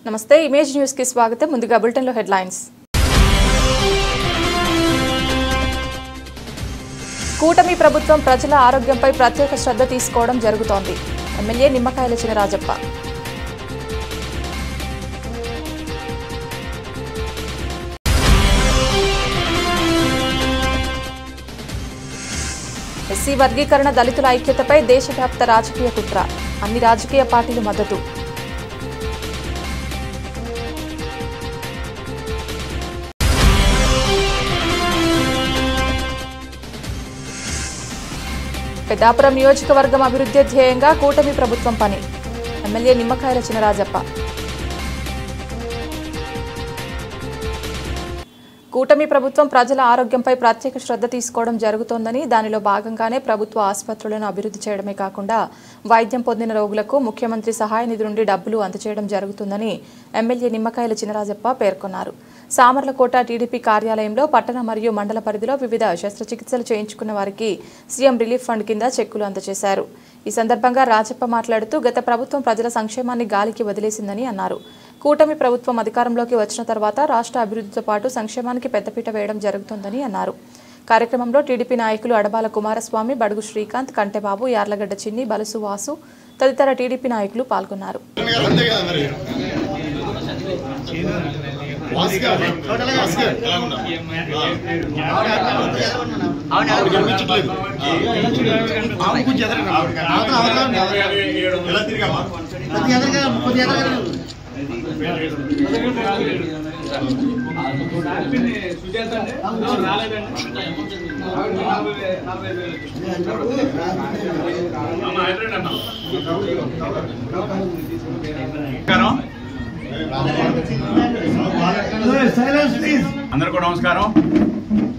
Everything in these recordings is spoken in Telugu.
నమస్తే ఇమేజ్ న్యూస్ కి స్వాగతం ముందుగా బులెటిన్ లో హెడ్లైన్స్ కూటమి ప్రభుత్వం ప్రజల ఆరోగ్యంపై ప్రత్యేక శ్రద్ధ తీసుకోవడం జరుగుతోంది ఎమ్మెల్యే నిమ్మకాయల చినరాజప్ప ఎస్సీ వర్గీకరణ దళితుల ఐక్యతపై దేశవ్యాప్త రాజకీయ కుట్ర అన్ని రాజకీయ పార్టీలు మద్దతు పెద్దాపురం నియోజకవర్గం అభివృద్ధి ధ్యేయంగా కూటమి ప్రభుత్వం పని ఎమ్మెల్యే నిమ్మకాయల చినరాజప్ప కూటమి ప్రభుత్వం ప్రజల ఆరోగ్యంపై ప్రత్యేక శ్రద్ధ తీసుకోవడం జరుగుతోందని దానిలో భాగంగానే ప్రభుత్వ ఆసుపత్రులను అభివృద్ధి చేయడమే కాకుండా వైద్యం పొందిన రోగులకు ముఖ్యమంత్రి సహాయ నిధి నుండి డబ్బులు అందజేయడం జరుగుతుందని ఎమ్మెల్యే నిమ్మకాయల చినరాజప్ప పేర్కొన్నారు. సామర్లకోట టీడీపీ కార్యాలయంలో పట్టణ మరియు మండల పరిధిలో వివిధ శస్త్రచికిత్సలు చేయించుకున్న వారికి సీఎం రిలీఫ్ ఫండ్ కింద చెక్కులు అందజేశారు. ఈ సందర్భంగా రాజప్ప మాట్లాడుతూ గత ప్రభుత్వం ప్రజల సంక్షేమాన్ని గాలికి వదిలేసిందని అన్నారు. కూటమి ప్రభుత్వం అధికారంలోకి వచ్చిన తర్వాత రాష్ట్ర అభివృద్ధితో పాటు సంక్షేమానికి పెద్దపీట వేయడం జరుగుతుందని అన్నారు. కార్యక్రమంలో టీడీపీ నాయకులు అడబాల కుమారస్వామి, బడుగు శ్రీకాంత్, కంటెబాబు, యార్లగడ్డ చిన్ని, బలుసు వాసు తదితర టీడీపీ నాయకులు పాల్గొన్నారు. అందరికీ నమస్కారం.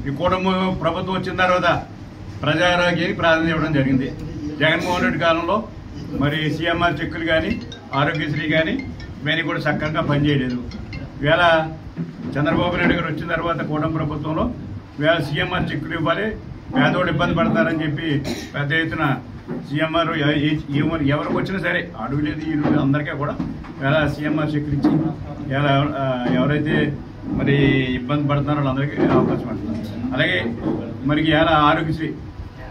ఈ కూటమి ప్రభుత్వం వచ్చిన తర్వాత ప్రజారోగ్యానికి ప్రాధాన్యత ఇవ్వడం జరిగింది. జగన్మోహన్ రెడ్డి కాలంలో మరి సీఎంఆర్ చెక్కులు కానీ ఆరోగ్యశ్రీ కానీ ఇవన్నీ కూడా చక్కగా పనిచేయలేదు. ఇవాళ చంద్రబాబు నాయుడు గారు వచ్చిన తర్వాత కూటమి ప్రభుత్వంలో ఇవాళ సీఎంఆర్ చెక్కులు ఇవ్వాలి, పేదోళ్ళు ఇబ్బంది పడతారని చెప్పి పెద్ద ఎత్తున సీఎంఆర్ ఎవరికి వచ్చినా సరే అడుగులేదు ఈ అందరికీ కూడా ఇవాళ సీఎంఆర్ చెక్కులు ఇచ్చి ఇవాళ ఎవరైతే మరి ఇబ్బంది పడుతున్నారో వాళ్ళందరికీ అవకాశం పడుతుంది. అలాగే మరి ఇవాళ ఆరోగ్యశ్రీ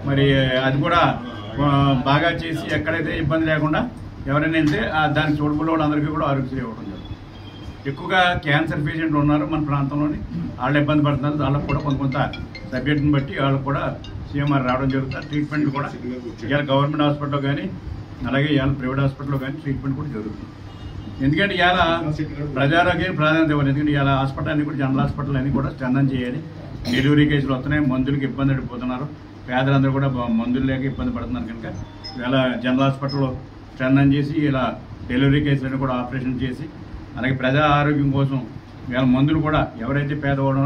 మరి అది కూడా బాగా చేసి ఎక్కడైతే ఇబ్బంది లేకుండా ఎవరైనా వెళ్తే దానికి చూడబుల్లో వాళ్ళందరికీ కూడా ఆరోగ్యశ్రీ ఇవ్వడం జరుగుతుంది. ఎక్కువగా క్యాన్సర్ పేషెంట్లు ఉన్నారు మన ప్రాంతంలోని, వాళ్ళు ఇబ్బంది పడుతున్నారు. వాళ్ళకు కూడా కొంత సబ్జెక్ట్ని బట్టి వాళ్ళకు కూడా సీఎంఆర్ రావడం జరుగుతుంది. ట్రీట్మెంట్ కూడా ఇవాళ గవర్నమెంట్ హాస్పిటల్లో కానీ అలాగే ఇవాళ ప్రైవేట్ హాస్పిటల్లో కానీ ట్రీట్మెంట్ కూడా జరుగుతుంది. ఎందుకంటే ఇవాళ ప్రజారోగ్యానికి ప్రాధాన్యత ఇవ్వాలి. ఎందుకంటే ఇవాళ హాస్పిటల్ అన్ని కూడా జనరల్ హాస్పిటల్ అన్ని కూడా స్ట్రెంథన్ చేయాలి. డెలివరీ కేసులు వస్తున్నాయి, మందులకు ఇబ్బంది పడిపోతున్నారు, పేదలందరూ కూడా మందులు లేక ఇబ్బంది పడుతున్నారు. కనుక ఇవాళ జనరల్ హాస్పిటల్లో స్ట్రెంథన్ చేసి ఇలా డెలివరీ కేసులను కూడా ఆపరేషన్ చేసి అలాగే ప్రజా ఆరోగ్యం కోసం ఇవాళ మందులు కూడా ఎవరైతే పేదవాళ్ళ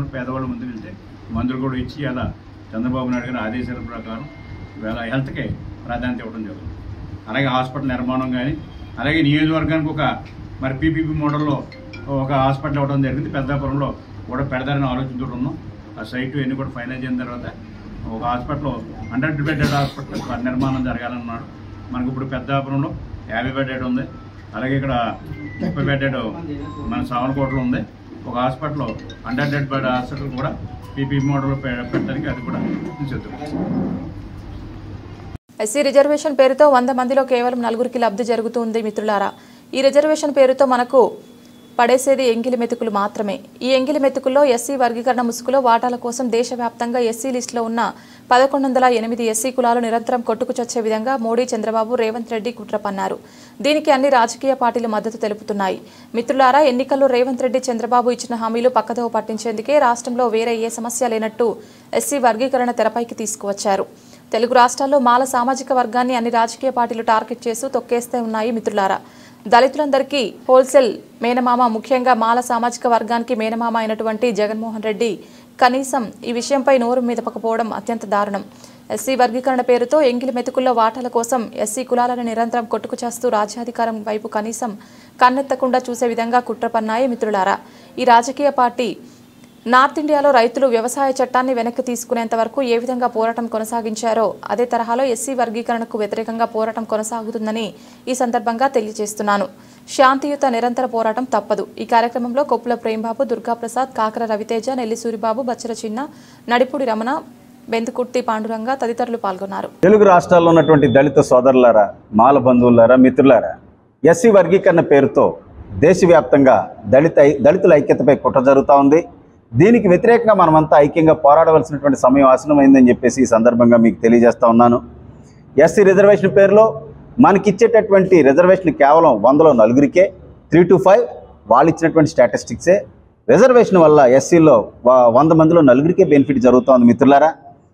మందులు వెళ్తే మందులు కూడా ఇచ్చి ఇలా చంద్రబాబు నాయుడు గారి ఆదేశాల ప్రకారం ఇవాళ హెల్త్కే ప్రాధాన్యత ఇవ్వడం జరుగుతుంది. అలాగే హాస్పిటల్ నిర్మాణం కానీ అలాగే నియోజకవర్గానికి ఒక మరి పీపీపీ మోడల్లో ఒక హాస్పిటల్ ఇవ్వడం జరిగింది. పెద్దాపురంలో కూడా పెడతారని ఆలోచనతో ఉన్నాం. ఆ సైట్ ఇవన్నీ కూడా ఫైనల్ అయిన తర్వాత ఒక హాస్పిటల్ 100 బెడెడ్ హాస్పిటల్ నిర్మాణం జరగాలన్నాడు. మనకు ఇప్పుడు పెద్దాపురంలో 50 బెడెడ్ ఉంది. అలాగే ఇక్కడ 30 బెడెడ్ మన సామర్లకోటలో ఉంది. ఒక హాస్పిటల్ 100 బెడ్ హాస్పిటల్ కూడా పీపీ మోడల్లో పెట్టడానికి అది కూడా సిద్ధం. ఎస్సీ రిజర్వేషన్ పేరుతో 100 మందిలో కేవలం 4కి లబ్ధి జరుగుతుంది. మిత్రులారా, ఈ రిజర్వేషన్ పేరుతో మనకు పడేసేది ఎంగిలి మెతుకులు మాత్రమే. ఈ ఎంగిలి మెతుకుల్లో ఎస్సీ వర్గీకరణ ముసుగులో వాటాల కోసం దేశవ్యాప్తంగా ఎస్సీ లిస్టులో ఉన్న 1108 ఎస్సీ కులాలు నిరంతరం కొట్టుకు చచ్చే విధంగా మోడీ, చంద్రబాబు, రేవంత్ రెడ్డి కుట్ర పన్నారు. దీనికి అన్ని రాజకీయ పార్టీలు మద్దతు తెలుపుతున్నాయి. మిత్రులారా, ఎన్నికల్లో రేవంత్ రెడ్డి, చంద్రబాబు ఇచ్చిన హామీలు పక్కదోవ పట్టించేందుకే రాష్ట్రంలో వేరే ఏ సమస్య లేనట్టు ఎస్సీ వర్గీకరణ తెరపైకి తీసుకువచ్చారు. తెలుగు రాష్ట్రాల్లో మాల సామాజిక వర్గాన్ని అన్ని రాజకీయ పార్టీలు టార్గెట్ చేస్తూ తొక్కేస్తే ఉన్నాయి. మిత్రులారా, దళితులందరికీ హోల్సేల్ మేనమామ, ముఖ్యంగా మాల సామాజిక వర్గానికి మేనమామ అయినటువంటి జగన్మోహన్ రెడ్డి కనీసం ఈ విషయంపై నోరు మెదపకపోవడం అత్యంత దారుణం. ఎస్సీ వర్గీకరణ పేరుతో ఎంగిలి మెతుకుల్లో వాటాల కోసం ఎస్సీ కులాలను నిరంతరం కొట్టుకు చేస్తూ రాజ్యాధికారం వైపు కనీసం కన్నెత్తకుండా చూసే విధంగా కుట్ర పన్నాయి. మిత్రులారా, ఈ రాజకీయ పార్టీ నార్త్ ఇండియాలో రైతులు వ్యవసాయ చట్టాన్ని వెనక్కి తీసుకునేంత వరకు ఏ విధంగా పోరాటం కొనసాగించారో అదే తరహాలో ఎస్సీ వర్గీకరణకు వ్యతిరేకంగా పోరాటం కొనసాగుతుందని ఈ సందర్భంగా తెలియజేస్తున్నాను. శాంతియుత నిరంతర పోరాటం తప్పదు. ఈ కార్యక్రమంలో కొప్పుల ప్రేమబాబు, దుర్గాప్రసాద్, కాకర రవితేజ, నెల్లి సూరిబాబు, బచ్చర చిన్న, నడిపూడి రమణ, బెందుకుర్తి పాండురంగ తదితరులు పాల్గొన్నారు. తెలుగు రాష్ట్రాల్లో ఉన్నటువంటి దళిత సోదరులారా, మాల బంధువులారా, మిత్రులారా, ఎస్సీ వర్గీకరణ పేరుతో దేశవ్యాప్తంగా దళితుల ఐక్యతపై కుట్ర జరుగుతూ ఉంది. దీనికి వ్యతిరేకంగా మనమంతా ఐక్యంగా పోరాడవలసినటువంటి సమయం ఆసనమైందని చెప్పేసి ఈ సందర్భంగా మీకు తెలియజేస్తా ఉన్నాను. ఎస్సీ రిజర్వేషన్ పేరులో మనకిచ్చేటటువంటి రిజర్వేషన్ కేవలం 100లో 4 3 to 5 వాళ్ళు ఇచ్చినటువంటి స్టాటిస్టిక్సే. రిజర్వేషన్ వల్ల ఎస్సీలో 100 మందిలో 4 బెనిఫిట్ జరుగుతోంది. మిత్రులారా,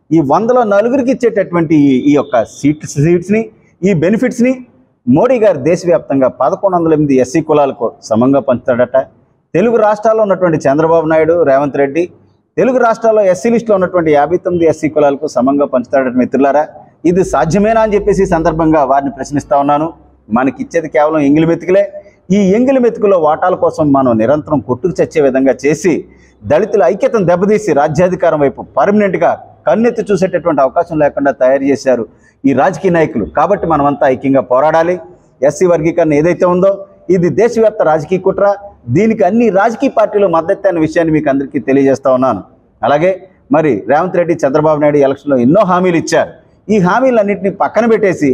ఈ 100లో 4 ఇచ్చేటటువంటి ఈ యొక్క సీట్స్ని, ఈ బెనిఫిట్స్ని మోడీ గారు దేశవ్యాప్తంగా 1108 ఎస్సీ కులాలకు సమంగా పంచుతాడట. తెలుగు రాష్ట్రాల్లో ఉన్నటువంటి చంద్రబాబు నాయుడు, రేవంత్ రెడ్డి తెలుగు రాష్ట్రాల్లో ఎస్సీ లిస్టులో ఉన్నటువంటి 59 ఎస్సీ కులాలకు సమంగా పంచుతాడట. మిత్రులారా, ఇది సాధ్యమేనా అని చెప్పేసి ఈ సందర్భంగా వారిని ప్రశ్నిస్తూ ఉన్నాను. మనకిచ్చేది కేవలం ఎంగిలి మెతుకులే. ఈ ఎంగిలి మెతుకులో వాటాల కోసం మనం నిరంతరం కొట్టుకు చచ్చే విధంగా చేసి దళితుల ఐక్యతను దెబ్బతీసి రాజ్యాధికారం వైపు పర్మనెంట్గా కన్నెత్తి చూసేటటువంటి అవకాశం లేకుండా తయారు చేశారు ఈ రాజకీయ నాయకులు. కాబట్టి మనమంతా ఐక్యంగా పోరాడాలి. ఎస్సీ వర్గీకరణ ఏదైతే ఉందో ఇది దేశవ్యాప్త రాజకీయ కుట్ర. దీనికి అన్ని రాజకీయ పార్టీలు మద్దతు అనే విషయాన్ని మీకు అందరికీ తెలియజేస్తా ఉన్నాను. అలాగే మరి రేవంత్ రెడ్డి, చంద్రబాబు నాయుడు ఎలక్షన్లో ఎన్నో హామీలు ఇచ్చారు. ఈ హామీలన్నింటినీ పక్కన పెట్టేసి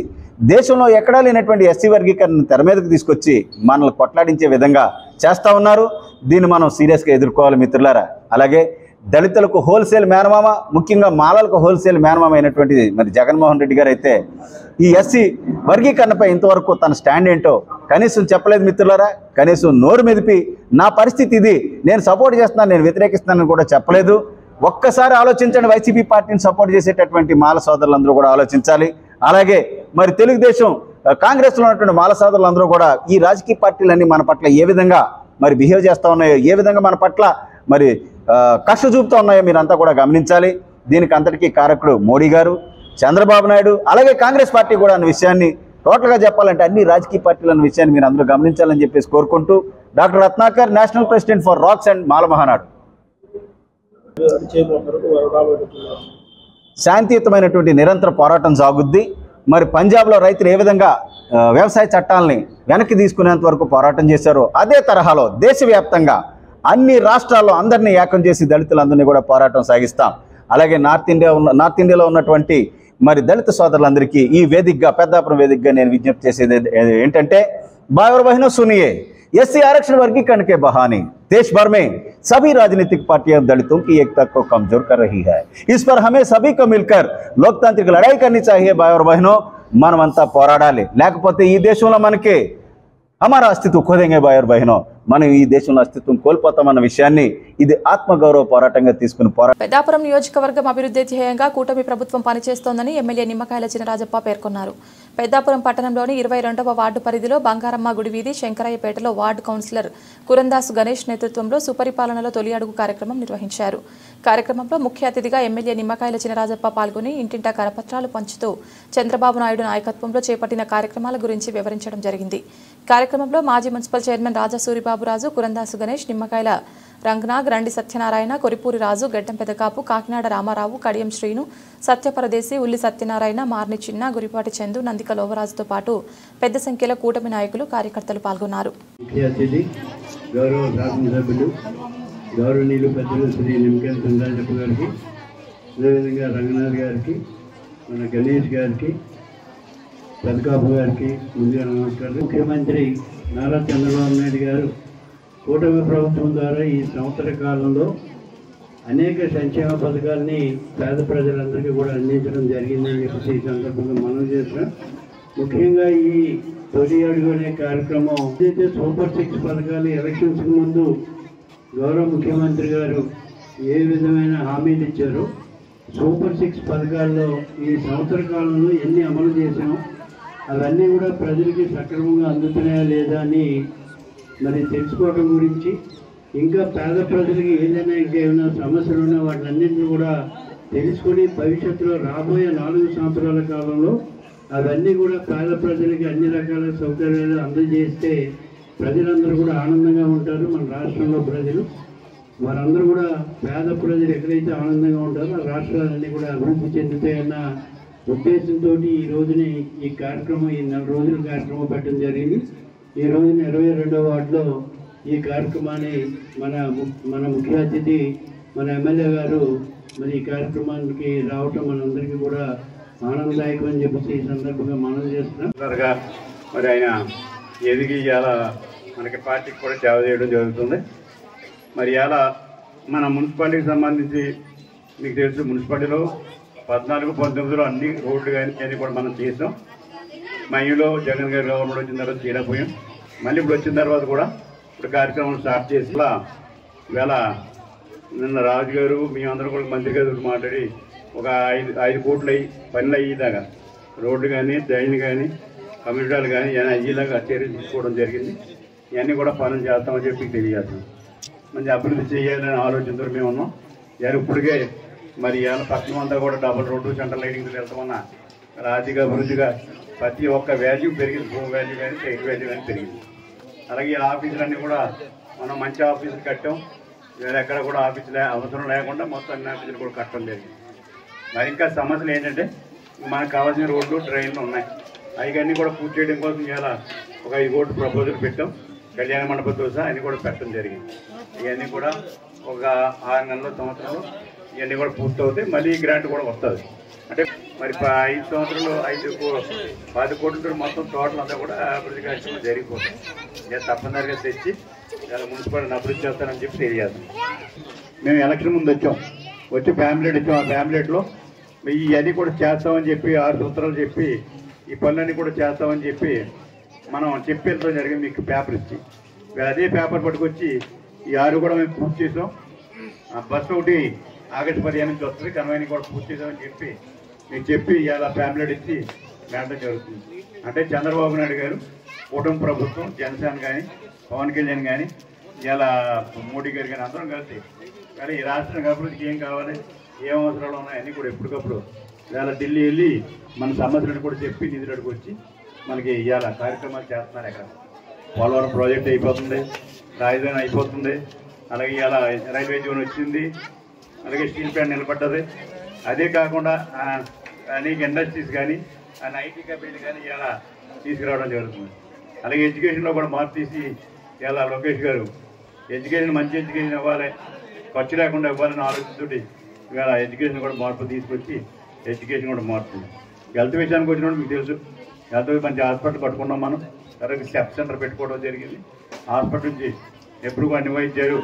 దేశంలో ఎక్కడా లేనటువంటి ఎస్సీ వర్గీకరణను తెర మీదకు తీసుకొచ్చి మనల్ని కొట్లాడించే విధంగా చేస్తూ ఉన్నారు. దీన్ని మనం సీరియస్గా ఎదుర్కోవాలి మిత్రులారా. అలాగే దళితులకు హోల్సేల్ మేనమామ, ముఖ్యంగా మాలలకు హోల్సేల్ మేనమామ అయినటువంటిది మరి జగన్మోహన్ రెడ్డి గారు అయితే ఈ ఎస్సీ వర్గీకరణపై ఇంతవరకు తన స్టాండ్ ఏంటో కనీసం చెప్పలేదు మిత్రులారా. కనీసం నోరు మెదిపి నా పరిస్థితి ఇది, నేను సపోర్ట్ చేస్తున్నాను, నేను వ్యతిరేకిస్తున్నానని కూడా చెప్పలేదు. ఒక్కసారి ఆలోచించండి. వైసీపీ పార్టీని సపోర్ట్ చేసేటటువంటి మాల సోదరులందరూ కూడా ఆలోచించాలి. అలాగే మరి తెలుగుదేశం, కాంగ్రెస్లో ఉన్నటువంటి మాల సోదరులందరూ కూడా ఈ రాజకీయ పార్టీలన్నీ మన పట్ల ఏ విధంగా మరి బిహేవ్ చేస్తూ ఉన్నాయో, ఏ విధంగా మన పట్ల మరి కష్ట చూపుతూ ఉన్నాయో మీరంతా కూడా గమనించాలి. దీనికి అంతటికీ కారకుడు మోడీ గారు, చంద్రబాబు నాయుడు, అలాగే కాంగ్రెస్ పార్టీ కూడా అన్న విషయాన్ని టోటల్గా చెప్పాలంటే అన్ని రాజకీయ పార్టీలు అన్న విషయాన్ని మీరు అందరూ గమనించాలని చెప్పేసి కోరుకుంటూ doctor Ratnakar, national president for రాక్స్ అండ్ మాల మహానాడు. శాంతియుతమైనటువంటి నిరంతర పోరాటం సాగుద్ది. మరి పంజాబ్లో రైతులు ఏ విధంగా వ్యవసాయ చట్టాలని వెనక్కి తీసుకునేంత వరకు పోరాటం చేశారో అదే తరహాలో దేశవ్యాప్తంగా అన్ని రాష్ట్రాల్లో అందరినీ ఏకం చేసి దళితులందరినీ కూడా పోరాటం సాగిస్తాం. అలాగే నార్త్ ఇండియాలో ఉన్నటువంటి మరి దళిత సోదరులందరికీ ఈ వేదికగా, పెద్దాపురం వేదికగా నేను విజ్ఞప్తి చేసేది ఏంటంటే, भाई और बहनों सुनिए, एससी आरक्षण वर्गीकरण के बहाने देश भर में सभी राजनीतिक पार्टियां दलितों की एकता को कमजोर कर रही है. इस पर हमें सभी को मिलकर लोकतांत्रिक लड़ाई करनी चाहिए. भाई और बहनों, మనమంతా పోరాడాలి. లేకపోతే ఈ దేశంలో మనకి हमारा अस्तित्व खोदेंगे भाई और बहनों, మనం ఈ దేశంలో అస్తిత్వం కోల్పోతామన్న విషయాన్ని ఇది ఆత్మగౌరవ పోరాటంగా తీసుకుని పెద్దాపురం నియోజకవర్గం అభివృద్ధి ధ్యేయంగా కూటమి ప్రభుత్వం పనిచేస్తోందని ఎమ్మెల్యే నిమ్మకాయల చినరాజప్ప పేర్కొన్నారు. పెద్దాపురం పట్టణంలోని 22వ వార్డు పరిధిలో బంగారమ్మ గుడి వీధి, శంకరయ్యపేటలో వార్డు కౌన్సిలర్ కురందాసు గణేష్ నేతృత్వంలో సుపరిపాలనలో తొలి అడుగు కార్యక్రమం నిర్వహించారు. కార్యక్రమంలో ముఖ్య అతిథిగా ఎమ్మెల్యే నిమ్మకాయల చినరాజప్ప పాల్గొని ఇంటింటా కరపత్రాలు పంచుతూ చంద్రబాబు నాయుడు నాయకత్వంలో చేపట్టిన కార్యక్రమాల గురించి వివరించడం జరిగింది. కార్యక్రమంలో మాజీ మున్సిపల్ చైర్మన్ రాజా సూరిబాబురాజు, కురందాసు గణేష్, నిమ్మకాయల రంగనాగ్, రండి సత్యనారాయణ, కొరిపూరి రాజు, గడ్డం పెదకాపు, కాకినాడ రామారావు, కడియం శ్రీను, సత్యపరదేశి, ఉల్లి సత్యనారాయణ, మార్ని చిన్న, గురిపాటి చందు, నందిక లోవరాజుతో పాటు పెద్ద సంఖ్యలో కూటమి నాయకులు, కార్యకర్తలు పాల్గొన్నారు. గౌరవనీయులు పెద్దలు శ్రీ నిమ్మకాయల చినరాజప్ప గారికి, అదేవిధంగా రంగనాథ్ గారికి, మన గణేష్ గారికి, పెదకాపు గారికి ముందుగా నమస్కారం. ముఖ్యమంత్రి నారా చంద్రబాబు నాయుడు గారు కూటమి ప్రభుత్వం ద్వారా ఈ సంవత్సర కాలంలో అనేక సంక్షేమ పథకాలని పేద ప్రజలందరికీ కూడా అందించడం జరిగిందని చెప్పేసి ఈ సందర్భంగా మనం చేస్తున్నాం. ముఖ్యంగా ఈ తొలి అడుగు అనే కార్యక్రమం ఏదైతే సూపర్ 6 పథకాలు ఎలక్షన్స్కి ముందు గౌరవ ముఖ్యమంత్రి గారు ఏ విధమైన హామీలు ఇచ్చారో, సూపర్ 6 పథకాల్లో ఈ సంవత్సర కాలంలో ఎన్ని అమలు చేసామో అవన్నీ కూడా ప్రజలకి సక్రమంగా అందుతున్నాయా లేదా అని మరి తెలుసుకోవడం గురించి, ఇంకా పేద ప్రజలకి ఏదైనా ఇంకేమైనా సమస్యలు ఉన్నా వాటినన్నింటినీ కూడా తెలుసుకొని భవిష్యత్తులో రాబోయే 4 సంవత్సరాల కాలంలో అవన్నీ కూడా పేద ప్రజలకి అన్ని రకాల సౌకర్యాలు అందజేస్తే ప్రజలందరూ కూడా ఆనందంగా ఉంటారు. మన రాష్ట్రంలో ప్రజలు వారందరూ కూడా పేద ప్రజలు ఎక్కడైతే ఆనందంగా ఉంటారో ఆ రాష్ట్రాలన్నీ కూడా అభివృద్ధి చెందుతాయన్న ఉద్దేశంతో ఈ రోజుని ఈ కార్యక్రమం ఈ 4 రోజుల కార్యక్రమం పెట్టడం జరిగింది. ఈ రోజున 22వ వార్డులో ఈ కార్యక్రమాన్ని మన ముఖ్య అతిథి మన ఎమ్మెల్యే గారు మరి ఈ కార్యక్రమానికి రావటం మనందరికీ కూడా ఆనందదాయకం అని చెప్పేసి ఈ సందర్భంగా మనం చేస్తున్నాం. మరి ఆయన ఎదిగి ఇలా మనకి పార్టీకి కూడా సేవ చేయడం జరుగుతుంది. మరి ఇలా మన మున్సిపాలిటీకి సంబంధించి మీకు తెలుసు, మున్సిపాలిటీలో 14, 19లో అన్ని రోడ్లు కానీ అన్నీ కూడా మనం చేసాం. మైలో జగన్ గారి గవర్నమెంట్ వచ్చిన తర్వాత చేయలేకపోయాం. మళ్ళీ ఇప్పుడు వచ్చిన తర్వాత కూడా ఇప్పుడు కార్యక్రమం స్టార్ట్ చేసి ఇవాళ నిన్న రాజు గారు మేమందరం కూడా మంత్రి గారు మాట్లాడి ఒక 5 కోట్లు పనులు అయ్యేదాకా రోడ్లు కానీ డ్రైన్లు కానీ కమ్యూనిటీలు కానీ ఏమైనా అయ్యేలాగా చర్యలు తీసుకోవడం జరిగింది. ఇవన్నీ కూడా పనులు చేస్తామని చెప్పి తెలియజేస్తాం. మంచి అభివృద్ధి చేయాలనే ఆలోచనతో మేము ఉన్నాం. ఇప్పటికే మరి ఇవాళ పక్కన అంతా కూడా డబుల్ రోడ్డు సెంట్రల్ లైటింగ్తో వెళ్తామన్నా ఆర్థిక అభివృద్ధిగా ప్రతి ఒక్క వాల్యూ పెరిగింది. భూ వాల్యూ కానీ సైట్ వాల్యూ కానీ పెరిగింది. అలాగే ఈ ఆఫీసులన్నీ కూడా మనం మంచి ఆఫీసులు కట్టాం. వేరే ఎక్కడ కూడా ఆఫీసులు అవసరం లేకుండా మొత్తం అన్ని ఆఫీసులు కూడా కట్టడం జరిగింది. మరి ఇంకా సమస్యలు ఏంటంటే మనకు కావాల్సిన రోడ్లు డ్రైన్లు ఉన్నాయి. అవన్నీ కూడా పూర్తి చేయడం కోసం ఇవాళ ఒక 5 కోట్లు ప్రపోజల్ పెట్టాం. కళ్యాణ మండపంతో సహా అన్నీ కూడా పెట్టడం జరిగింది. ఇవన్నీ కూడా ఒక 6 నెలల సంవత్సరంలో ఇవన్నీ కూడా పూర్తి అవుతాయి. మళ్ళీ ఈ గ్రాంట్ కూడా వస్తుంది. అంటే మరి 5 సంవత్సరాలు 10 కోట్లతో మొత్తం టోటల్ అంతా కూడా అభివృద్ధి కార్యక్రమం జరిగిపోతుంది. నేను తప్పనిసరిగా తెచ్చి ఇలా మున్సిపాలిటీని అభివృద్ధి చేస్తానని చెప్పి తెలియజేస్తాం. మేము ఎలక్షన్ ముందు వచ్చి ఫ్యామిలీట్ ఇచ్చాం. ఆ ఫ్యామిలీట్లో ఇవన్నీ కూడా చేస్తామని చెప్పి 6 సూత్రాలు చెప్పి ఈ పనులన్నీ కూడా చేస్తామని చెప్పి మనం చెప్పేళ్ళతో జరిగింది. మీకు పేపర్ ఇచ్చి అదే పేపర్ పట్టుకొచ్చి ఈ 6 కూడా మేము పూర్తి చేసాం. బస్సు ఒకటి ఆగస్టు 15 నుంచి వస్తుంది. కన్వైనింగ్ కూడా పూర్తి చేసామని చెప్పి మీకు చెప్పి ఇలా ఫ్యామిలీట్ ఇచ్చి వెళ్ళడం జరుగుతుంది. అంటే చంద్రబాబు నాయుడు గారు కుటుంబ ప్రభుత్వం జనసేన కానీ పవన్ కళ్యాణ్ కానీ ఇలా మోడీ గారు కానీ అందరం కలిసి కానీ ఈ రాష్ట్రానికి అభివృద్ధికి ఏం కావాలి, ఏం అవసరాలు ఉన్నాయని కూడా ఎప్పటికప్పుడు ఇవాళ ఢిల్లీ వెళ్ళి మన సమస్యలను కూడా చెప్పి నిధులకు వచ్చి మనకి ఇవాళ కార్యక్రమాలు చేస్తున్నారు. ఎక్కడ పోలవరం ప్రాజెక్ట్ అయిపోతుంది, రాజధాని అయిపోతుంది, అలాగే ఇవాళ రైల్వే జోన్ వచ్చింది, అలాగే స్టీల్ ప్లాంట్ నిలబడ్డది. అదే కాకుండా అనేక ఇండస్ట్రీస్ కానీ ఐటీ కంపెనీలు కానీ ఇలా తీసుకురావడం జరుగుతుంది. అలాగే ఎడ్యుకేషన్లో కూడా మార్పు తీసి ఇలా లోకేష్ గారు ఎడ్యుకేషన్ మంచి ఎడ్యుకేషన్ ఇవ్వాలి, ఖర్చు లేకుండా ఇవ్వాలని ఆలోచనతోటి ఇవాళ ఎడ్యుకేషన్ కూడా మార్పు తీసుకొచ్చి ఎడ్యుకేషన్ కూడా మారుతుంది. హెల్త్ విషయానికి వచ్చినప్పుడు మీకు తెలుసు, హెల్త్ మంచి హాస్పిటల్ కట్టుకున్నాం. మనం తర్వాత స్టెప్ సెంటర్ పెట్టుకోవడం జరిగింది. హాస్పిటల్ నుంచి ఎప్పుడు అన్ని వైద్యాలు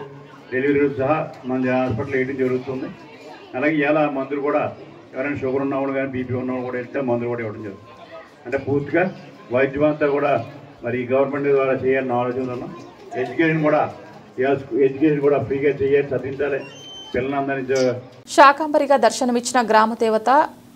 డెలివరీలు సహా మన హాస్పిటల్ వేయడం జరుగుతుంది. అలాగే ఇలా మందులు కూడా ఎవరైనా షుగర్ ఉన్నవాళ్ళు కానీ బీపీ ఉన్నవాళ్ళు కూడా వెళ్తే మందులు కూడా ఇవ్వడం జరుగుతుంది. అంటే పూర్తిగా వైద్యం అంతా కూడా మరి గవర్నమెంట్ ద్వారా చేయాలని ఆలోచన ఉన్నాం. ఎడ్యుకేషన్ కూడా ఫ్రీగా చేయాలి, చదివించాలి పిల్లలందరినీ. శాకంబరిగా దర్శనమిచ్చిన గ్రామ దేవత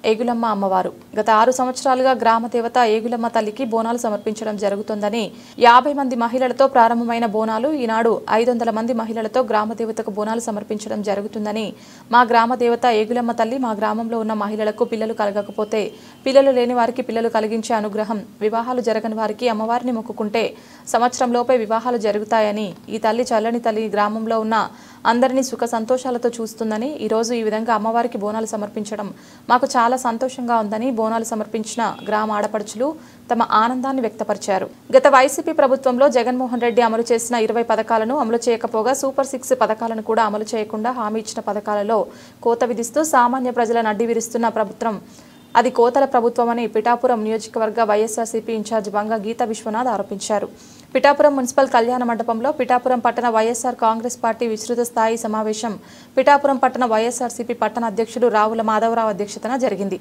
ఏగులమ్మ అమ్మవారు. గత 6 సంవత్సరాలుగా గ్రామ దేవత ఏగులమ్మ తల్లికి బోనాలు సమర్పించడం జరుగుతుందని 50 మంది మహిళలతో ప్రారంభమైన బోనాలు ఈనాడు 500 మంది మహిళలతో గ్రామ దేవతకు బోనాలు సమర్పించడం జరుగుతుందని, మా గ్రామ దేవత ఏగులమ్మ తల్లి మా గ్రామంలో ఉన్న మహిళలకు పిల్లలు కలగకపోతే పిల్లలు లేని వారికి పిల్లలు కలిగించే అనుగ్రహం, వివాహాలు జరగని వారికి అమ్మవారిని మొక్కుకుంటే సంవత్సరంలోపే వివాహాలు జరుగుతాయని, ఈ తల్లి చల్లని తల్లి గ్రామంలో ఉన్న అందరినీ సుఖ సంతోషాలతో చూస్తుందని, ఈరోజు ఈ విధంగా అమ్మవారికి బోనాలు సమర్పించడం మాకు చాలా సంతోషంగా ఉందని బోనాలు సమర్పించిన గ్రామ ఆడపడుచులు తమ ఆనందాన్ని వ్యక్తపరిచారు. గత వైసీపీ ప్రభుత్వంలో జగన్మోహన్ రెడ్డి అమలు చేసిన 20 పథకాలను అమలు చేయకపోగా సూపర్ 6 పథకాలను కూడా అమలు చేయకుండా హామీ ఇచ్చిన పథకాలలో కోత విధిస్తూ సామాన్య ప్రజల నడ్డి విరుస్తున్న ప్రభుత్వం అది కోతల ప్రభుత్వమని పిఠాపురం నియోజకవర్గ వైఎస్ఆర్సీపీ ఇన్ఛార్జ్ బంగ గీతా విశ్వనాథ్ ఆరోపించారు. పిఠాపురం మున్సిపల్ కళ్యాణ మండపంలో పిఠాపురం పట్టణ వైఎస్ఆర్ కాంగ్రెస్ పార్టీ విస్తృత స్థాయి సమావేశం పిఠాపురం పట్టణ వైఎస్ఆర్సీపీ పట్టణ అధ్యక్షుడు రావుల మాధవరావు అధ్యక్షతన జరిగింది.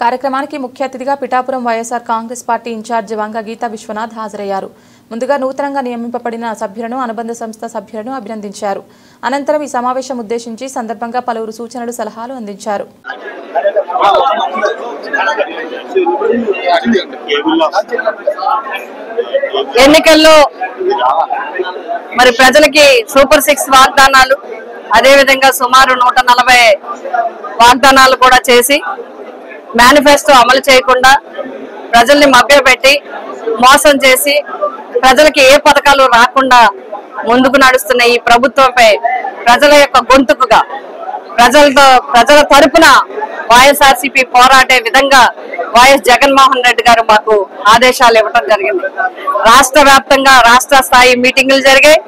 కార్యక్రమానికి ముఖ్య అతిథిగా పిఠాపురం వైఎస్ఆర్ కాంగ్రెస్ పార్టీ ఇన్ఛార్జ్ వంగ గీతా విశ్వనాథ్ హాజరయ్యారు. ముందుగా నూతనంగా నియమింపబడిన సభ్యులను అనుబంధ సంస్థ సభ్యులను అభినందించారు. అనంతరం ఈ సమావేశం ఉద్దేశించి సందర్భంగా పలువురు సూచనలు సలహాలు అందించారు. ఎన్నికల్లో మరి ప్రజలకి సూపర్ 6 వాగ్దానాలు, అదేవిధంగా సుమారు 140 వాగ్దానాలు కూడా చేసి మేనిఫెస్టో అమలు చేయకుండా ప్రజల్ని మభ్యపెట్టి మోసం చేసి ప్రజలకి ఏ పథకాలు రాకుండా ముందుకు నడుస్తున్న ఈ ప్రభుత్వంపై ప్రజల యొక్క గొంతుకుగా ప్రజల తరపున వైఎస్ఆర్సీపీ పోరాడే విధంగా వైఎస్ జగన్మోహన్ రెడ్డి గారు మాకు ఆదేశాలు ఇవ్వడం జరిగింది. రాష్ట్ర వ్యాప్తంగా రాష్ట్ర స్థాయి మీటింగులు జరిగాయి,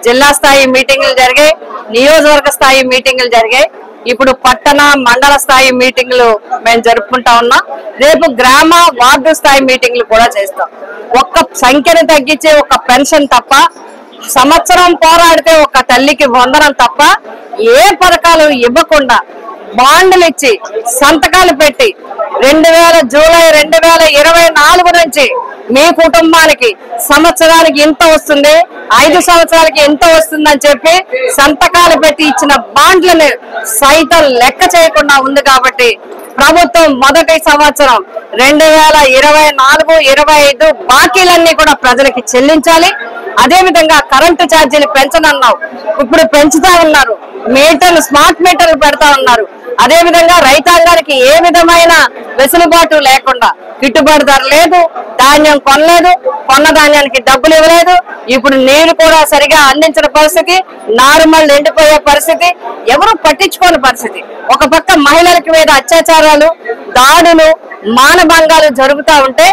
జిల్లా స్థాయి మీటింగులు జరిగాయి, నియోజకవర్గ స్థాయి మీటింగులు జరిగాయి. ఇప్పుడు పట్టణ మండల స్థాయి మీటింగులు మేము జరుపుకుంటా ఉన్నాం. రేపు గ్రామ వార్డు స్థాయి మీటింగులు కూడా చేస్తాం. ఒక్క సంఖ్యను తగ్గించే ఒక పెన్షన్ తప్ప, సంవత్సరం పోరాడితే ఒక తల్లికి వందనం తప్ప ఏ పథకాలు ఇవ్వకుండా బాండ్లు ఇచ్చి సంతకాలు పెట్టి జూలై 2024 నుంచి మీ కుటుంబానికి సంవత్సరానికి ఇంత వస్తుంది, 5 సంవత్సరాలకి ఎంత వస్తుందని చెప్పి సంతకాలు పెట్టి ఇచ్చిన బాండ్లను సైతం లెక్క చేయకుండా ఉంది. కాబట్టి ప్రభుత్వం మొదటి సంవత్సరం 2024-25 బాకీలన్నీ కూడా ప్రజలకి చెల్లించాలి. అదే విధంగా కరెంటు ఛార్జీలు పెంచనన్నావు, ఇప్పుడు పెంచుతా ఉన్నారు. మీటర్లు స్మార్ట్ మీటర్లు పెడతా ఉన్నారు. అదే విధంగా రైతాంగానికి ఏ విధమైన వెసులుబాటు లేకుండా గిట్టుబాటు ధర లేదు, ధాన్యం కొనలేదు, కొన్న ధాన్యానికి డబ్బులు ఇవ్వలేదు. ఇప్పుడు నీరు కూడా సరిగా అందించిన పరిస్థితి, నారుమళ్ళు ఎండిపోయే పరిస్థితి, ఎవరు పట్టించుకోని పరిస్థితి. ఒక పక్క మహిళలకి మీద అత్యాచారాలు, దాడులు, మానభంగాలు జరుగుతూ ఉంటే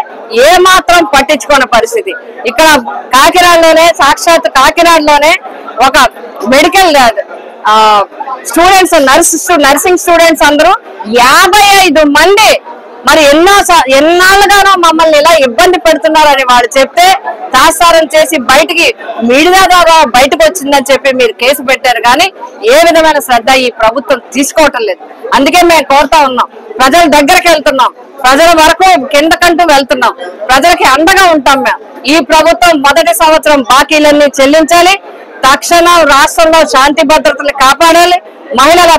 ఏ మాత్రం పట్టించుకోని పరిస్థితి. ఇక్కడ కాకినాడలోనే, సాక్షాత్ కాకినాడలోనే ఒక మెడికల్ స్టూడెంట్స్, నర్సింగ్ స్టూడెంట్స్ అందరూ 55 మంది మరి ఎన్నాళ్ళుగానో మమ్మల్ని ఇలా ఇబ్బంది పెడుతున్నారని వాళ్ళు చెప్తే తాత్సారం చేసి మీడియా ద్వారా బయటకు వచ్చిందని చెప్పి మీరు కేసు పెట్టారు. కానీ ఏ విధమైన శ్రద్ధ ఈ ప్రభుత్వం తీసుకోవటం లేదు. అందుకే మేము కోరుతా ఉన్నాం, ప్రజల దగ్గరికి వెళ్తున్నాం, ప్రజల వరకు కిందకంటూ వెళ్తున్నాం, ప్రజలకి అండగా ఉంటాం. మేము ఈ ప్రభుత్వం మొదటి సంవత్సరం బాకీలన్నీ చెల్లించాలి, తక్షణం రాష్ట్రంలో శాంతి భద్రతలు కాపాడాలి, మహిళల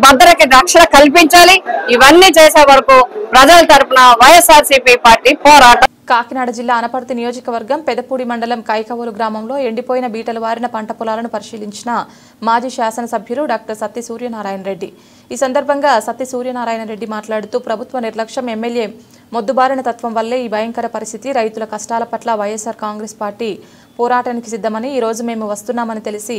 భద్రతకి రక్షణ కల్పించాలి. ఇవన్నీ చేసే వరకు ప్రజల తరపున వైఎస్ఆర్సీపీ పార్టీ పోరాటం. కాకినాడ జిల్లా అనపర్తి నియోజకవర్గం పెదపూడి మండలం కైకవోలు గ్రామంలో ఎండిపోయిన బీటలు వారిన పంట పొలాలను పరిశీలించిన మాజీ శాసనసభ్యులు డాక్టర్ సత్తి సూర్యనారాయణ రెడ్డి. ఈ సందర్భంగా సత్తి సూర్యనారాయణ రెడ్డి మాట్లాడుతూ ప్రభుత్వ నిర్లక్ష్యం, ఎమ్మెల్యే మొద్దుబారిన తత్వం వల్లే ఈ భయంకర పరిస్థితి. రైతుల కష్టాల పట్ల వైఎస్ఆర్ కాంగ్రెస్ పార్టీ పోరాటానికి సిద్ధమని, ఈ రోజు మేము వస్తున్నామని తెలిసి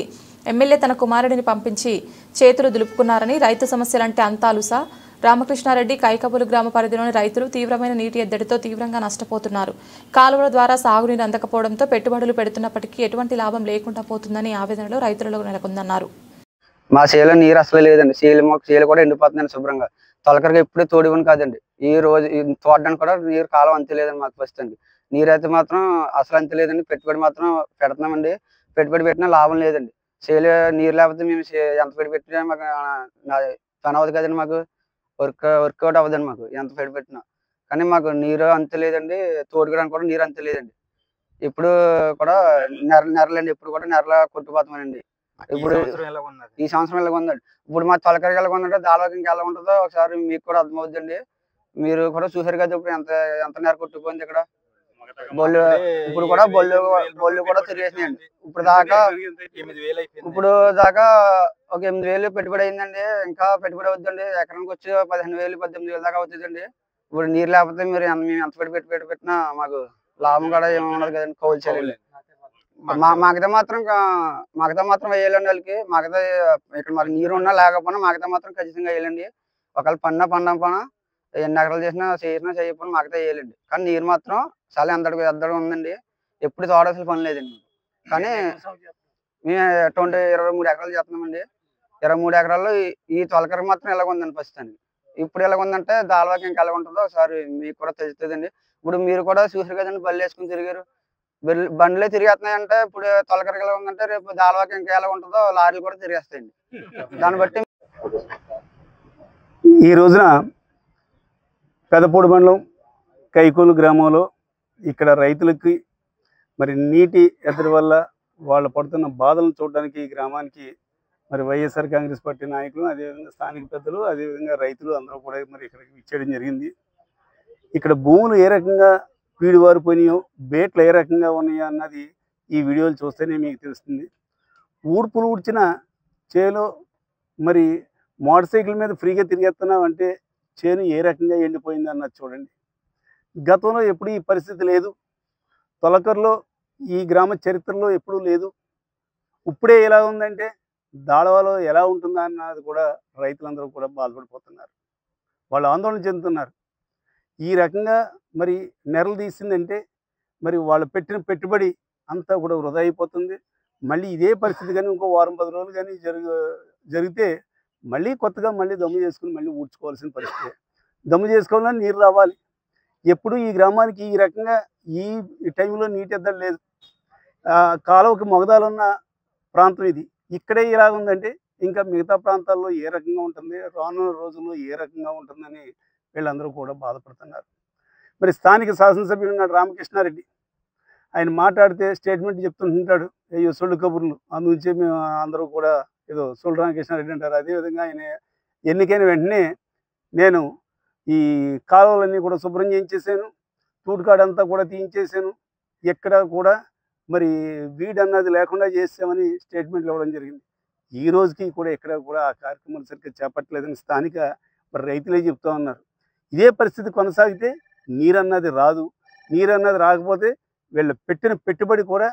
ఎమ్మెల్యే తన కుమారుడిని పంపించి చేతులు దులుపుకున్నారని, రైతు సమస్యలంటే అంతాలుసా. రామకృష్ణారెడ్డి కైకబులు గ్రామ పరిధిలోని రైతులు తీవ్రమైన నీటి ఎద్దడితో తీవ్రంగా నష్టపోతున్నారు. కాలువల ద్వారా సాగునీరు అందకపోవడంతో పెట్టుబడులు పెడుతున్నప్పటికీ ఎటువంటి లాభం లేకుండా పోతుందని ఆవేదనలో రైతులలో నెలకొందన్నారు. మా చేలో నీరు అసలు లేదండి. చేలు కూడా ఎండిపోతుందండి శుభ్రంగా. తొలకరగా ఇప్పుడే తోడివని కాదండి, ఈ రోజు తోడడానికి కూడా నీరు కాలం అంతలేదండి మాకు పరిస్థితి. నీరు అయితే మాత్రం అసలు అంతలేదండి. పెట్టుబడి మాత్రం పెడుతున్నామండి, పెట్టుబడి పెట్టినా లాభం లేదండి. చేలు నీరు లేకపోతే మేము ఎంత పెట్టి పెట్టినా మాకు పని అవ్వదు కదండి, మాకు వర్కౌట్ అవ్వదండి మాకు ఎంత పెట్టి పెట్టినా. కానీ మాకు నీరు అంత లేదండి, తోడుకోవడానికి కూడా నీరు అంత లేదండి. ఇప్పుడు కూడా నెరలండి, ఇప్పుడు కూడా నెరల కొట్టుపోతామనండి. ఇప్పుడు ఈ సంవత్సరం ఎలా ఉందండి, ఇప్పుడు మా తొలకరికి ఎలా ఉందంటే దాదాపు ఇంకా ఎలా ఉంటుందో ఒకసారి మీకు కూడా అర్థమవుతుందండి. మీరు కూడా చూసారు కదా ఇప్పుడు ఎంత ఎంత నెర కొట్టుకుపోయింది ఇక్కడ. బొల్లు ఇప్పుడు కూడా బొల్లు కూడా తిరిగేసినాయండి. ఇప్పుడు దాకా ఒక 8,000 పెట్టుబడి అయిందండి. ఇంకా పెట్టుబడి అవుతుందండి, ఎకరానికి వచ్చి 15,000 18,000 దాకా అవుతుందండి. ఇప్పుడు నీరు లేకపోతే మీరు మేము ఎంత పెట్టి పెట్టినా మాకు లాభం కూడా ఏమన్నది కదండి. కౌలు చేయాలి మాకైతే మాత్రం వేయాలండి వాళ్ళకి. మాకైతే ఇక్కడ మరి నీరు ఉన్నా లేకపోయినా మాకైతే మాత్రం ఖచ్చితంగా వేయాలండి. ఒకవేళ పండం ఎన్ని ఎకరాలు చేసినా చేయకపోయినా మాకైతే వేయాలండి. కానీ నీరు మాత్రం చాలా ఎద్దడం ఉందండి. ఎప్పుడు తోడాల్సిన పని లేదండి. కానీ మేము 23 ఎకరాలు చేస్తున్నామండి. 23 ఎకరాల్లో ఈ తొలకర మాత్రం ఎలాగ ఉందండి ప్రస్తుతానికి. ఇప్పుడు ఎలాగ ఉందంటే దాల్వాకి ఇంకా ఎలా ఉంటుందో ఒకసారి మీకు కూడా తెలుస్తుందండి. ఇప్పుడు మీరు కూడా చూసారు కదండి, బళ్ళు వేసుకుని తిరిగారు, బండ్లే తిరిగేస్తున్నాయంటే ఇప్పుడు తొలకరకి ఎలా ఉందంటే రేపు దాల్వాకి ఇంకా ఎలా ఉంటుందో లారీలు కూడా తిరిగేస్తాయండి. దాన్ని బట్టి ఈ రోజున పెదపూడి మండలం కైకూలు గ్రామంలో ఇక్కడ రైతులకి మరి నీటి ఎద్దడి వల్ల వాళ్ళు పడుతున్న బాధలను చూడడానికి ఈ గ్రామానికి మరి వైఎస్ఆర్ కాంగ్రెస్ పార్టీ నాయకులు, అదేవిధంగా స్థానిక పెద్దలు, అదేవిధంగా రైతులు అందరూ కూడా మరి ఇక్కడికి ఇచ్చేయడం జరిగింది. ఇక్కడ భూములు ఏ రకంగా పీడివారిపోయినాయో, బేట్లు ఏ రకంగా ఉన్నాయో అన్నది ఈ వీడియోలు చూస్తేనే మీకు తెలుస్తుంది. ఊడ్పులు ఊడ్చిన చేలో మరి మోటార్ సైకిల్ మీద ఫ్రీగా తిరిగేస్తున్నాం అంటే చేను ఏ రకంగా ఎండిపోయింది అన్నది చూడండి. గతంలో ఎప్పుడు ఈ పరిస్థితి లేదు. తొలకర్లో ఈ గ్రామ చరిత్రలో ఎప్పుడూ లేదు. ఇప్పుడే ఎలా ఉందంటే దాళవాలో ఎలా ఉంటుందా అన్నది కూడా రైతులందరూ కూడా బాధపడిపోతున్నారు. వాళ్ళు ఆందోళన చెందుతున్నారు. ఈ రకంగా మరి నెరలు తీసిందంటే మరి వాళ్ళు పెట్టిన పెట్టుబడి అంతా కూడా వృధా అయిపోతుంది. మళ్ళీ ఇదే పరిస్థితి కానీ ఇంకో వారం 10 రోజులు కానీ జరిగితే మళ్ళీ కొత్తగా మళ్ళీ దమ్ము చేసుకుని మళ్ళీ ఊడ్చుకోవాల్సిన పరిస్థితి. దమ్ము చేసుకోవాలని నీరు రావాలి. ఎప్పుడు ఈ గ్రామానికి ఈ రకంగా ఈ టైంలో నీటి ఎద్దడి లేదు. కాలువకి మొగదాలున్న ప్రాంతం ఇది. ఇక్కడే ఇలా ఉందంటే ఇంకా మిగతా ప్రాంతాల్లో ఏ రకంగా ఉంటుంది, రానున్న రోజుల్లో ఏ రకంగా ఉంటుందని వీళ్ళందరూ కూడా బాధపడుతున్నారు. మరి స్థానిక శాసనసభ్యుడు ఉన్నాడు రామకృష్ణారెడ్డి. ఆయన మాట్లాడితే స్టేట్మెంట్ చెప్తుంటాడు, అయ్యో సొల్లు కబుర్లు. అందుంచే మేము అందరూ కూడా ఏదో సొల్లు రామకృష్ణారెడ్డి అంటారు. అదేవిధంగా ఆయన ఎన్నికైన వెంటనే నేను ఈ కాలువలన్నీ కూడా శుభ్రం చేయించేసాను, తూటుకాడంతా కూడా తీయించేసాను, ఎక్కడ కూడా మరి వీడన్నది లేకుండా చేసామని స్టేట్మెంట్లు ఇవ్వడం జరిగింది. ఈ రోజుకి కూడా ఎక్కడ కూడా ఆ కార్యక్రమాలు సరిగ్గా చేపట్టలేదని స్థానిక మరి రైతులే చెప్తూ ఉన్నారు. ఇదే పరిస్థితి కొనసాగితే నీరన్నది రాదు. నీరన్నది రాకపోతే వీళ్ళు పెట్టిన పెట్టుబడి కూడా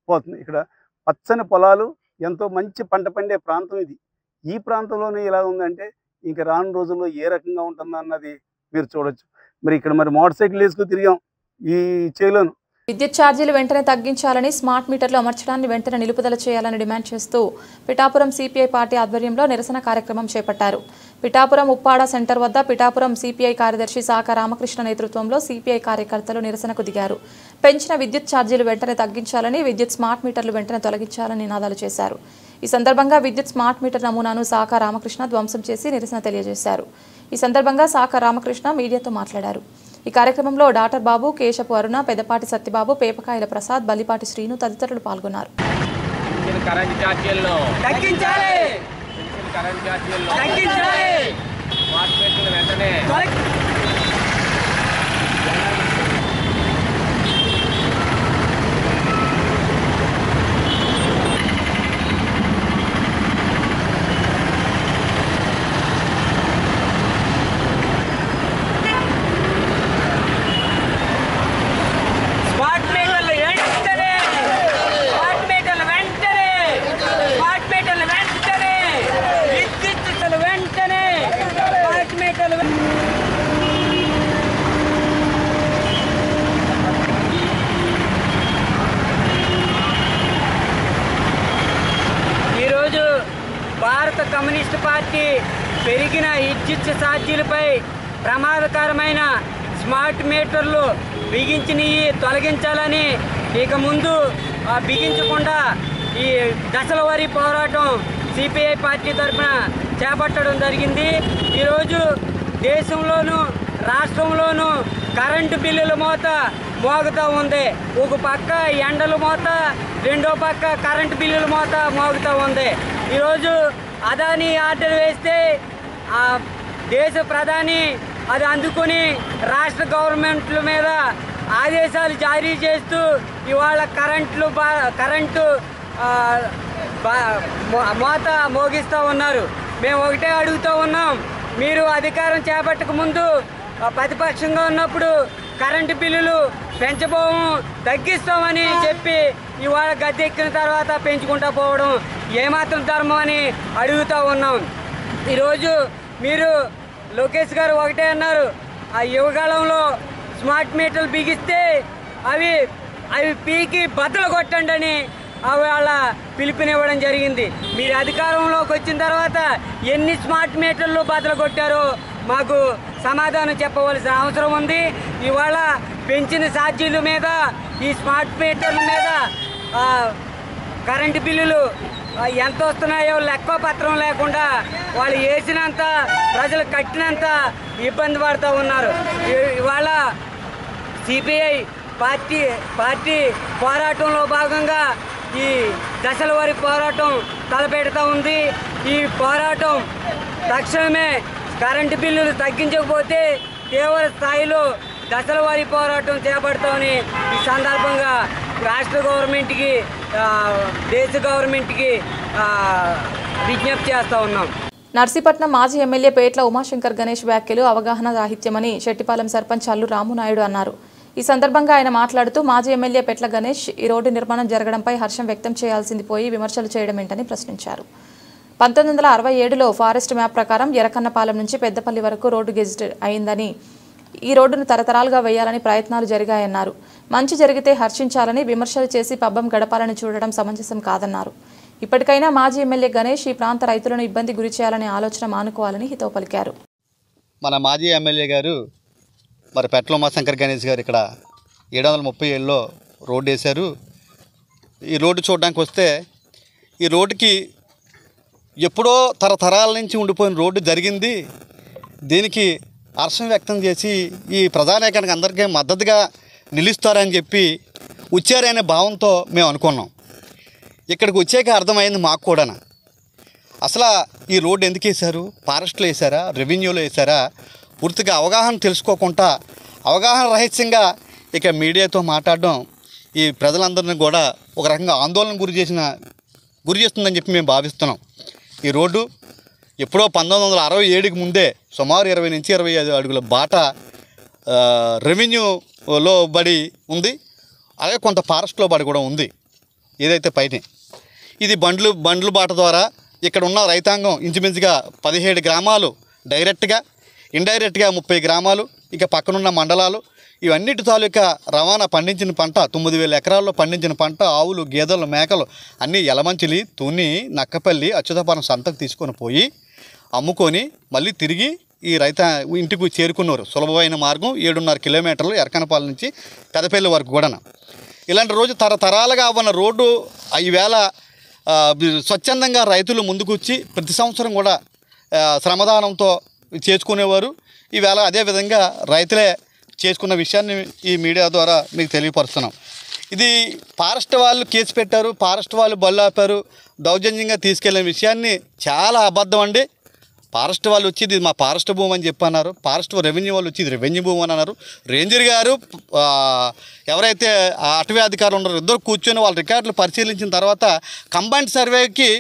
పోతుంది. ఇక్కడ పచ్చని పొలాలు, ఎంతో మంచి పంట పండే ప్రాంతం ఇది. ఈ ప్రాంతంలోనే ఇలా ఉందంటే ఇంకా రాను రోజుల్లో ఏ రకంగా ఉంటుందో అన్నది మీరు చూడొచ్చు. మరి ఇక్కడ మరి మోటార్ సైకిల్ వేసుకుని తిరిగాం ఈ చేలోను. విద్యుత్ ఛార్జీలు వెంటనే తగ్గించాలని, స్మార్ట్ మీటర్లు అమర్చడాన్ని వెంటనే నిలుపుదల చేయాలని డిమాండ్ చేస్తూ పిఠాపురం సిపిఐ పార్టీ ఆధ్వర్యంలో నిరసన కార్యక్రమం చేపట్టారు. పిఠాపురం ఉప్పాడ సెంటర్ వద్ద పిఠాపురం సిపిఐ కార్యదర్శి సాక రామకృష్ణ నేతృత్వంలో సిపిఐ కార్యకర్తలు నిరసనకు దిగారు. పెంచిన విద్యుత్ ఛార్జీలు వెంటనే తగ్గించాలని, విద్యుత్ స్మార్ట్ మీటర్లు వెంటనే తొలగించాలని నినాదాలు చేశారు. ఈ సందర్భంగా విద్యుత్ స్మార్ట్ మీటర్ నమూనాను సాక రామకృష్ణ ధ్వంసం చేసి నిరసన తెలియజేశారు. ఈ సందర్భంగా సాక రామకృష్ణ మీడియాతో మాట్లాడారు. ఈ కార్యక్రమంలో డాక్టర్ బాబు, కేశపు అరుణ, పెదపాటి సత్యబాబు, పేపకాయల ప్రసాద్, బలిపాటి శ్రీను తదితరులు పాల్గొన్నారు. భారత కమ్యూనిస్టు పార్టీ పెరిగిన విద్యుత్ ఛార్జీలపై ప్రమాదకరమైన స్మార్ట్ మీటర్లు బిగించినవి తొలగించాలని, ఇక ముందు బిగించకుండా ఈ దశల వారీ పోరాటం సిపిఐ పార్టీ తరఫున చేపట్టడం జరిగింది. ఈరోజు దేశంలోనూ రాష్ట్రంలోనూ కరెంటు బిల్లుల మోత మోగుతూ ఉంది. ఒక పక్క ఎండల మోత, రెండో పక్క కరెంటు బిల్లుల మోత మోగుతూ ఉంది. ఈరోజు అదాని ఆర్డర్ వేస్తే ఆ దేశ ప్రధాని అది అందుకుని రాష్ట్ర గవర్నమెంట్ల మీద ఆదేశాలు జారీ చేస్తూ ఇవాళ కరెంటు మోత మోగిస్తూ ఉన్నారు. మేము ఒకటే అడుగుతూ ఉన్నాం, మీరు అధికారం చేపట్టక ముందు ప్రతిపక్షంగా ఉన్నప్పుడు కరెంటు బిల్లులు పెంచబోము, తగ్గిస్తామని చెప్పి ఇవాళ గద్దెక్కిన తర్వాత పెంచుకుంటూ పోవడం ఏమాత్రం ధర్మం అని అడుగుతూ ఉన్నాం. ఈరోజు మీరు లోకేష్ గారు ఒకటే అన్నారు, ఆ యువకాలంలో స్మార్ట్ మీటర్లు బిగిస్తే అవి పీకి బద్దలు కొట్టండి అని వాళ్ళ పిలుపునివ్వడం జరిగింది. మీరు అధికారంలోకి వచ్చిన తర్వాత ఎన్ని స్మార్ట్ మీటర్లు బద్దలు కొట్టారో మాకు సమాధానం చెప్పవలసిన అవసరం ఉంది. ఇవాళ పెంచిన ఛార్జీల మీద, ఈ స్మార్ట్ మీటర్ల మీద కరెంటు బిల్లులు ఎంత వస్తున్నాయో లెక్క పత్రం లేకుండా వాళ్ళు వేసినంత, ప్రజలు కట్టినంత ఇబ్బంది పడుతూ ఉన్నారు. ఇవాళ సిపిఐ పార్టీ పోరాటంలో భాగంగా ఈ దశల వారి పోరాటం తలపెడుతూ ఉంది. ఈ పోరాటం తక్షణమే కరెంటు బిల్లులు తగ్గించకపోతే తీవ్ర స్థాయిలో దశల వారి పోరాటం చేపడతామని ఈ సందర్భంగా రాష్ట్ర గవర్నమెంట్కి, దేశ గవర్నమెంట్కి విజ్ఞప్తి చేస్తూ ఉన్నాం. నర్సీపట్నం మాజీ ఎమ్మెల్యే పేట్ల ఉమాశంకర్ గణేష్ వ్యాఖ్యలు అవగాహన రాహిత్యమని శెట్టిపాలెం సర్పంచ్ అల్లు రామునాయుడు అన్నారు. ఈ సందర్భంగా ఆయన మాట్లాడుతూ మాజీ ఎమ్మెల్యే పెట్ల గణేష్ ఈ రోడ్డు నిర్మాణం జరగడంపై హర్షం వ్యక్తం చేయాల్సింది పోయి విమర్శలు చేయడం ఏంటని ప్రశ్నించారు. 1967లో ఫారెస్ట్ మ్యాప్ ప్రకారం ఎర్రకన్నపాలెం నుంచి పెద్దపల్లి వరకు రోడ్డు గెజిట్ అయిందని, ఈ రోడ్డును తరతరాలుగా వేయాలని ప్రయత్నాలు జరిగాయన్నారు. మంచి జరిగితే హర్షించాలని, విమర్శలు చేసి పబ్బం గడపాలని చూడడం సమంజసం కాదన్నారు. ఇప్పటికైనా మాజీ ఎమ్మెల్యే గణేష్ ఈ ప్రాంత రైతులను ఇబ్బంది గురి చేయాలనే ఆలోచన మానుకోవాలని హితవు పలికారు. మన మాజీ ఎమ్మెల్యే గారు మరి పెట్ల ఉమాశంకర్ గణేష్ గారు ఇక్కడ 737లో రోడ్డు వేశారు. ఈ రోడ్డు చూడడానికి వస్తే ఈ రోడ్డుకి ఎప్పుడో తరతరాల నుంచి ఉండిపోయిన రోడ్డు జరిగింది. దీనికి హర్షం వ్యక్తం చేసి ఈ ప్రజానీకానికి అందరికీ మద్దతుగా నిలుస్తారని చెప్పి వచ్చారనే భావంతో మేము అనుకున్నాం. ఇక్కడికి వచ్చాక అర్థమైంది మాకు కూడా అసలు ఈ రోడ్డు ఎందుకు వేశారు, ఫారెస్ట్లో వేశారా, రెవెన్యూలో వేశారా, పూర్తిగా అవగాహన తెలుసుకోకుండా అవగాహన రహితంగా ఇక మీడియాతో మాట్లాడడం ఈ ప్రజలందరినీ కూడా ఒక రకంగా ఆందోళన గురి చేస్తుందని చెప్పి మేము భావిస్తున్నాం. ఈ రోడ్డు ఎప్పుడో 1967కి ముందే సుమారు 20 నుంచి 25 అడుగుల బాట రెవెన్యూలో బడి ఉంది, అలాగే కొంత ఫారెస్ట్లో బడి కూడా ఉంది. ఏదైతే పైన ఇది బండ్లు బాట ద్వారా ఇక్కడ ఉన్న రైతాంగం ఇంచుమించుగా 17 గ్రామాలు డైరెక్ట్గా, ఇండైరెక్ట్గా 30 గ్రామాలు, ఇక పక్కనున్న మండలాలు, ఇవన్నిటి తాలూకా రవాణా పండించిన పంట 9000 ఎకరాల్లో పండించిన పంట, ఆవులు, గేదెలు, మేకలు అన్నీ యలమంచిలి, తుని, నక్కపల్లి, అచ్యుతాపురం సంతకు తీసుకొని పోయి అమ్ముకొని మళ్ళీ తిరిగి ఈ ఇంటికి చేరుకున్నారు. సులభమైన మార్గం 7.5 కిలోమీటర్లు ఎర్కనపాలెం నుంచి పెదపల్లి వరకు కూడా. ఇలాంటి రోజు తరతరాలుగా ఉన్న రోడ్డు ఈవేళ స్వచ్ఛందంగా రైతులు ముందుకొచ్చి ప్రతి సంవత్సరం కూడా శ్రమదానంతో చేసుకునేవారు. ఈవేళ అదేవిధంగా రైతులే చేసుకున్న విషయాన్ని ఈ మీడియా ద్వారా మీకు తెలియపరుస్తున్నాం. ఇది ఫారెస్ట్ వాళ్ళు కేసు పెట్టారు, ఫారెస్ట్ వాళ్ళు బళ్ళు ఆపారు, దౌర్జన్యంగా తీసుకెళ్లిన విషయాన్ని చాలా అబద్ధం అండి. ఫారెస్ట్ వాళ్ళు వచ్చి ఇది మా ఫారెస్ట్ భూమి అని చెప్పన్నారు, ఫారెస్ట్ రెవెన్యూ వాళ్ళు వచ్చి ఇది రెవెన్యూ భూమి అని అన్నారు. రేంజర్ గారు ఎవరైతే అటవీ అధికారులు ఉన్నారో ఇద్దరు కూర్చొని వాళ్ళ రికార్డులు పరిశీలించిన తర్వాత కంబైన్డ్ సర్వేకి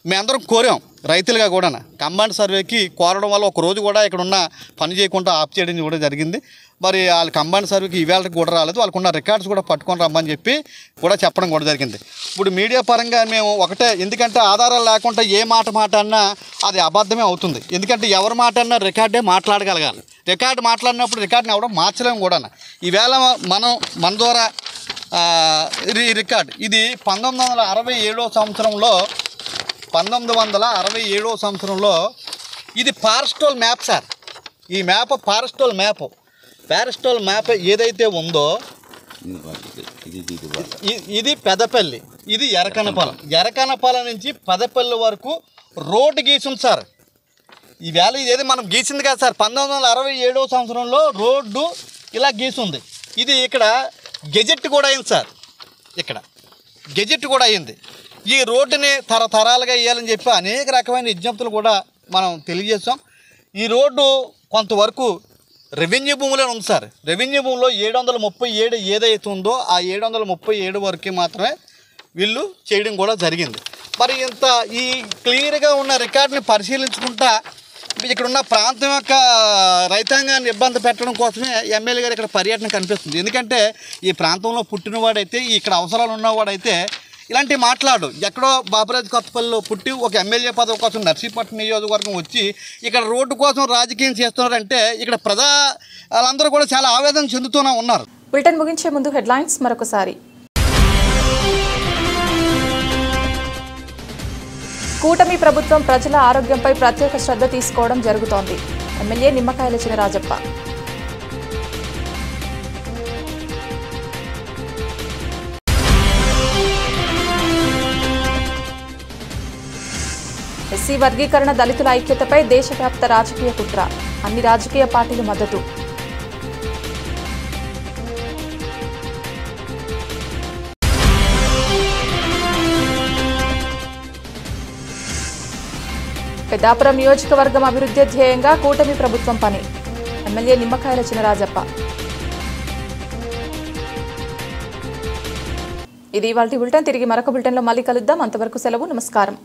మేమందరం కోరాం. రైతులుగా కూడా కంబైన్డ్ సర్వేకి కోరడం వల్ల ఒక రోజు కూడా ఇక్కడ ఉన్న పని చేయకుండా ఆఫ్ చేయడం కూడా జరిగింది. మరి వాళ్ళు కంబైన్డ్ సర్వేకి ఈవేళకి కూడా రాలేదు, వాళ్ళకున్న రికార్డ్స్ కూడా పట్టుకొని రమ్మని చెప్పి కూడా చెప్పడం కూడా జరిగింది. ఇప్పుడు మీడియా పరంగా మేము ఒకటే, ఎందుకంటే ఆధారాలు లేకుండా ఏ మాట అన్నా అది అబద్ధమే అవుతుంది. ఎందుకంటే ఎవరి మాట అన్నా రికార్డే మాట్లాడగలగాలి. రికార్డు మాట్లాడినప్పుడు రికార్డుని అవడం మార్చలేము కూడా. ఈవేళ మన ద్వారా ఈ రికార్డు ఇది 1967 సంవత్సరంలో ఇది ఫారెస్టల్ మ్యాప్ సార్. ఈ మ్యాప్ ఫారెస్టల్ మ్యాప్ ఏదైతే ఉందో ఇది పెదపల్లి, ఇది ఎర్రకన్నపాలెం నుంచి పెదపల్లి వరకు రోడ్డు గీసింది సార్. ఈవేళ ఇదేది మనం గీసింది కాదు సార్. 1967 సంవత్సరంలో రోడ్డు ఇలా గీసింది. ఇది ఇక్కడ గెజెట్ కూడా అయింది సార్. ఇక్కడ గెజెట్ కూడా అయింది. ఈ రోడ్డుని తరతరాలుగా వేయాలని చెప్పి అనేక రకమైన విజ్ఞప్తులు కూడా మనం తెలియజేస్తాం. ఈ రోడ్డు కొంతవరకు రెవెన్యూ భూమిలో ఉంది సార్. రెవెన్యూ భూమిలో 737 ఏదైతే ఉందో ఆ 737 వరకు మాత్రమే వీళ్ళు చేయడం కూడా జరిగింది. మరి ఇంత ఈ క్లియర్గా ఉన్న రికార్డుని పరిశీలించుకుంటా ఇక్కడ ఉన్న ప్రాంతం యొక్క రైతాంగాన్ని ఇబ్బంది పెట్టడం కోసమే ఎమ్మెల్యే గారు ఇక్కడ పర్యటన కనిపిస్తుంది. ఎందుకంటే ఈ ప్రాంతంలో పుట్టినవాడైతే, ఇక్కడ అవసరాలు ఉన్నవాడైతే ఇలాంటివి మాట్లాడు. ఎక్కడో బాబురాజు కొత్తపల్లిలో పుట్టి ఒక ఎమ్మెల్యే పదవి కోసం నర్సీపట్నం నియోజకవర్గం వచ్చి ఇక్కడ రోడ్డు కోసం రాజకీయం చేస్తున్నారంటే ఇక్కడ ప్రజలందరూ కూడా చాలా ఆవేదన చెందుతూనే ఉన్నారు. బులెటిన్ ముగించే ముందు హెడ్లైన్స్ మరొకసారి. కూటమి ప్రభుత్వం ప్రజల ఆరోగ్యంపై ప్రత్యేక శ్రద్ధ తీసుకోవడం జరుగుతోంది. ఎమ్మెల్యే నిమ్మకాయల చినరాజప్ప. ఎస్సీ వర్గీకరణ దళితుల ఐక్యతపై దేశవ్యాప్త రాజకీయ కుట్ర. అన్ని రాజకీయ పార్టీలు మద్దతు. పెద్దాపురం నియోజకవర్గం అభివృద్ధి ధ్యేయంగా కూటమి ప్రభుత్వం పని. ఎమ్మెల్యే నిమ్మకాయల చినరాజప్ప. ఇది ఇవాల్టి బులెటిన్. తిరిగి మరొక బులెటిన్లో మళ్ళీ కలుద్దాం. అంతవరకు సెలవు. నమస్కారం.